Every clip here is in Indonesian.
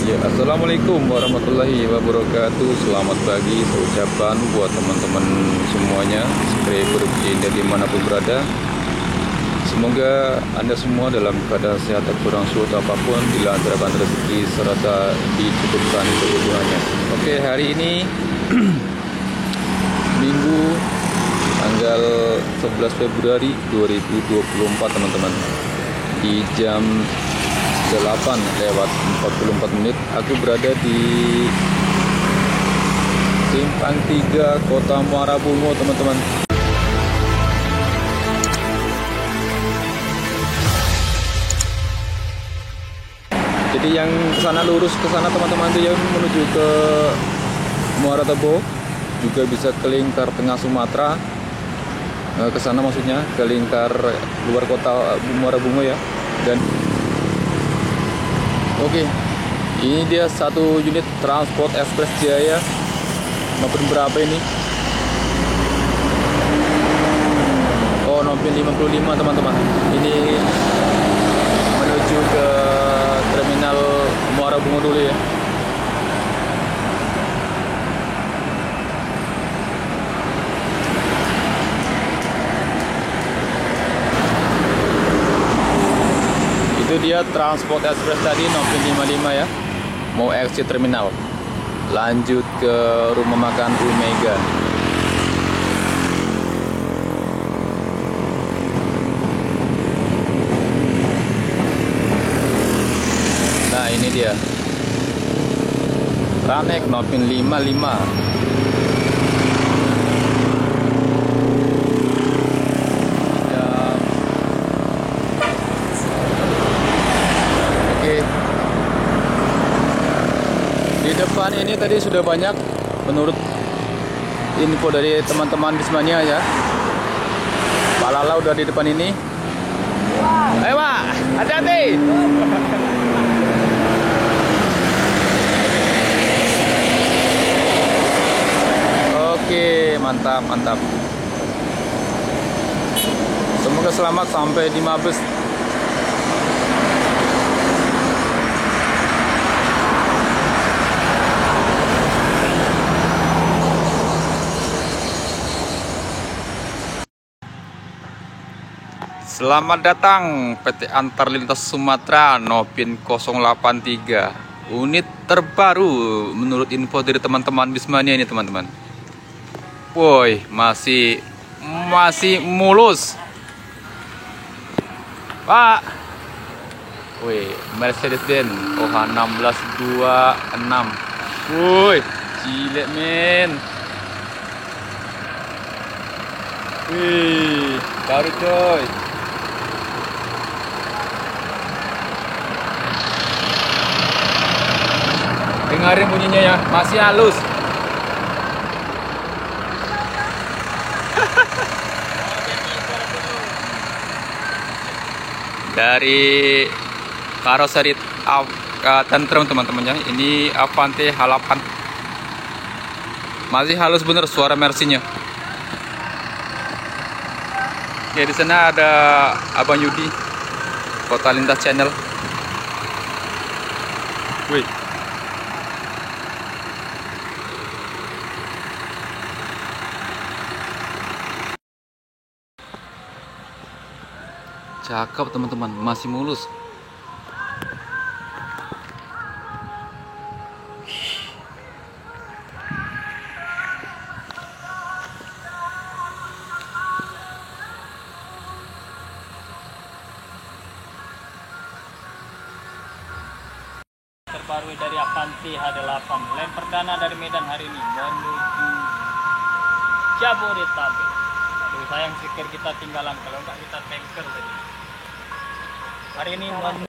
Ya, assalamualaikum warahmatullahi wabarakatuh. Selamat pagi, saya ucapkan buat teman-teman semuanya, subscriber Jinda dimanapun berada. Semoga Anda semua dalam keadaan sehat dan kurang suatu apapun, dilancarkan rezeki serta dicukupkan kebutuhannya. Oke, hari ini Minggu tanggal 11 Februari 2024 teman-teman. Di jam 8:44 aku berada di Simpang 3 Kota Muara Bungo teman-teman. Jadi yang kesana lurus ke sana teman-teman itu yang menuju ke Muara Tebo, juga bisa ke lingkar tengah Sumatera, ke sana maksudnya ke lingkar luar kota Muara Bungo ya. Dan oke, ini dia satu unit transport ekspres Jaya. Maupun berapa ini? Oh, Nopin 55 teman-teman. Ini menuju ke terminal Muara Bungo dulu ya. Itu dia transport ekspres tadi Nopin 55 ya, mau exit terminal lanjut ke rumah makan Omega. Nah ini dia Ranek Nopin 55. Di depan ini tadi sudah banyak menurut info dari teman-teman Bismania ya. Pak Lala udah di depan ini. Ayo Pak, hati-hati. Oke, mantap, mantap. Semoga selamat sampai di Mabes. Selamat datang PT Antar Lintas Sumatera Nopin 083, unit terbaru menurut info dari teman-teman Bismania ini teman-teman. Woi, masih mulus. Pak. Woi, Mercedes-Benz OH1626. Woi, gile men. Wih, baru coy. Dengarin bunyinya ya, masih halus. Dari karoseri tentrem teman-temannya. Ini Avante H8. Masih halus bener suara Mercy-nya. Oke, di sana ada Abang Yudi, Kota Lintas Channel. Wih. Cakep teman-teman, masih mulus. Terbaru dari Avante H8, lem perdana dari Medan hari ini menuju Jabodetabek. Aduh sayang stiker kita tinggalan, kalau enggak kita tanker tadi. Hari ini orang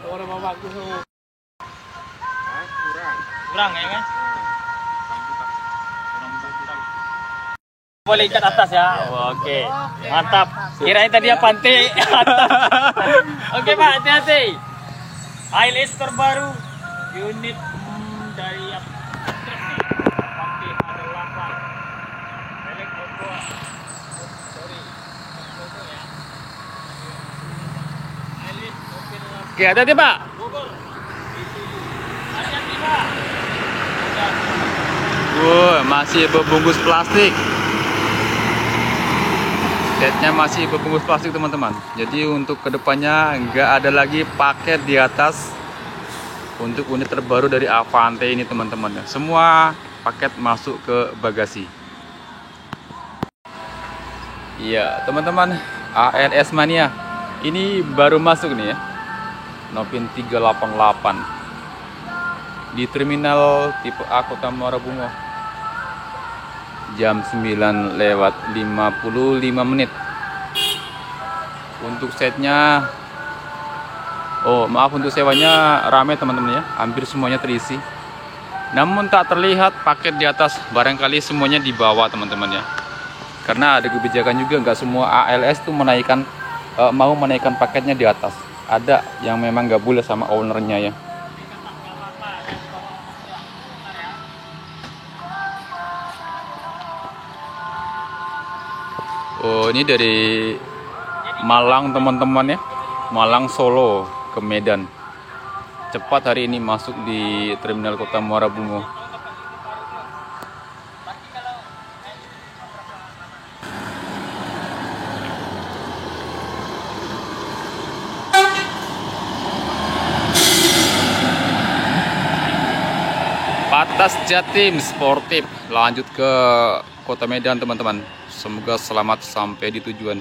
bawa aku kurang ya kan? Boleh ikat atas ya. Oke, mantap. Kirain tadi Avante atas. Oke Pak, hati-hati. Hilux terbaru unit dari truk nih pasti ada 8 elek Bogor sorry Bogor ya elit mobil Oke, hati-hati Pak. Bogor hati-hati Pak Masih berbungkus plastik. Setnya masih berbungkus plastik teman-teman. Jadi untuk kedepannya nggak ada lagi paket di atas untuk unit terbaru dari Avante ini teman-teman. Semua paket masuk ke bagasi. Iya teman-teman, ALS Mania ini baru masuk nih ya, Novin 388 di terminal tipe A Kota Muara Bungo. Jam 9:55 menit. Untuk setnya, maaf, untuk sewanya ramai teman-teman ya, hampir semuanya terisi. Namun tak terlihat paket di atas, barangkali semuanya di bawah teman-teman ya. Karena ada kebijakan juga, nggak semua ALS tuh mau menaikkan paketnya di atas. Ada yang memang nggak boleh sama ownernya ya. Ini dari Malang teman-teman ya, Malang Solo ke Medan. Cepat hari ini masuk di terminal Kota Muara Bungo. Patas Jatim Sportif lanjut ke Kota Medan teman-teman. Semoga selamat sampai di tujuan.